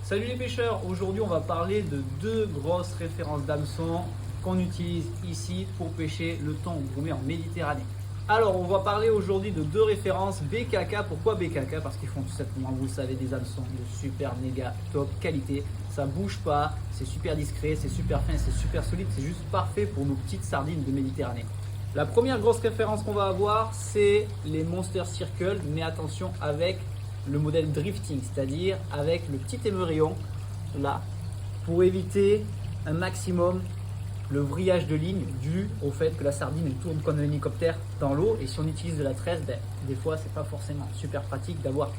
Salut les pêcheurs, aujourd'hui on va parler de deux grosses références d'hameçons qu'on utilise ici pour pêcher le thon gourmet en Méditerranée. Alors on va parler aujourd'hui de deux références BKK. Pourquoi BKK? Parce qu'ils font tout simplement, vous le savez, des hameçons de super méga top qualité. Ça bouge pas, c'est super discret, c'est super fin, c'est super solide, c'est juste parfait pour nos petites sardines de Méditerranée. La première grosse référence qu'on va avoir, c'est les Monster Circle, mais attention avec le modèle drifting, c'est-à-dire avec le petit émerillon là, pour éviter un maximum le vrillage de ligne dû au fait que la sardine elle tourne comme un hélicoptère dans l'eau, et si on utilise de la tresse, des fois c'est pas forcément super pratique d'avoir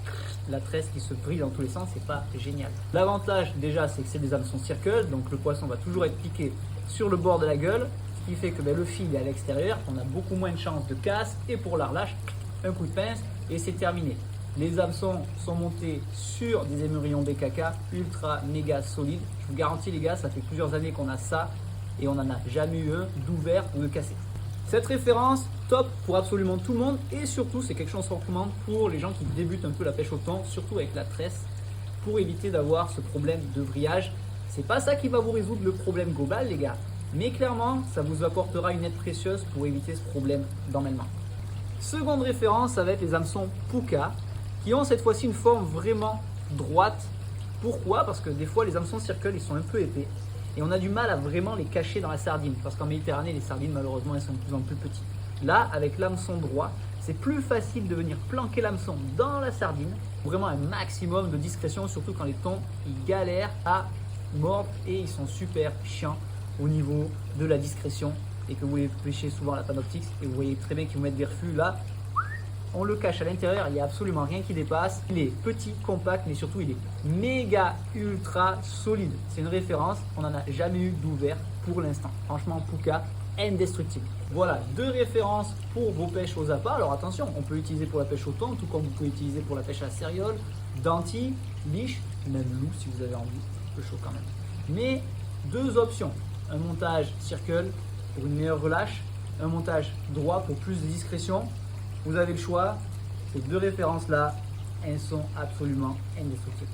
la tresse qui se vrille dans tous les sens, c'est pas génial. L'avantage déjà, c'est que c'est des hameçons circle, donc le poisson va toujours être piqué sur le bord de la gueule, ce qui fait que le fil est à l'extérieur, on a beaucoup moins de chances de casse, et pour la relâche, un coup de pince et c'est terminé. Les hameçons sont montés sur des émerillons BKK ultra méga solides. Je vous garantis les gars, ça fait plusieurs années qu'on a ça et on n'en a jamais eu un d'ouvert ou de cassé. Cette référence, top pour absolument tout le monde, et surtout c'est quelque chose qu'on recommande pour les gens qui débutent un peu la pêche au thon, surtout avec la tresse, pour éviter d'avoir ce problème de vrillage. C'est pas ça qui va vous résoudre le problème global les gars, mais clairement ça vous apportera une aide précieuse pour éviter ce problème d'emmêlement. Seconde référence, ça va être les hameçons Puka, qui ont cette fois-ci une forme vraiment droite. Pourquoi? Parce que des fois les hameçons circle ils sont un peu épais et on a du mal à vraiment les cacher dans la sardine, parce qu'en Méditerranée les sardines malheureusement elles sont de plus en plus petites. Là avec l'hameçon droit, c'est plus facile de venir planquer l'hameçon dans la sardine, vraiment un maximum de discrétion, surtout quand les thons ils galèrent à mordre et ils sont super chiants au niveau de la discrétion, et que vous les pêchez souvent à la Panoptix et vous voyez très bien qu'ils vous mettent des refus là. On le cache à l'intérieur, il n'y a absolument rien qui dépasse. Il est petit, compact, mais surtout il est méga ultra solide. C'est une référence, on n'en a jamais eu d'ouvert pour l'instant. Franchement, Puka, indestructible. Voilà, deux références pour vos pêches aux appâts. Alors attention, on peut utiliser pour la pêche au thon, tout comme vous pouvez utiliser pour la pêche à la céréole, dentille, biche, même loup si vous avez envie. Un peu chaud quand même. Mais deux options, un montage circle pour une meilleure relâche, un montage droit pour plus de discrétion. Vous avez le choix, ces deux références-là, elles sont absolument indestructibles.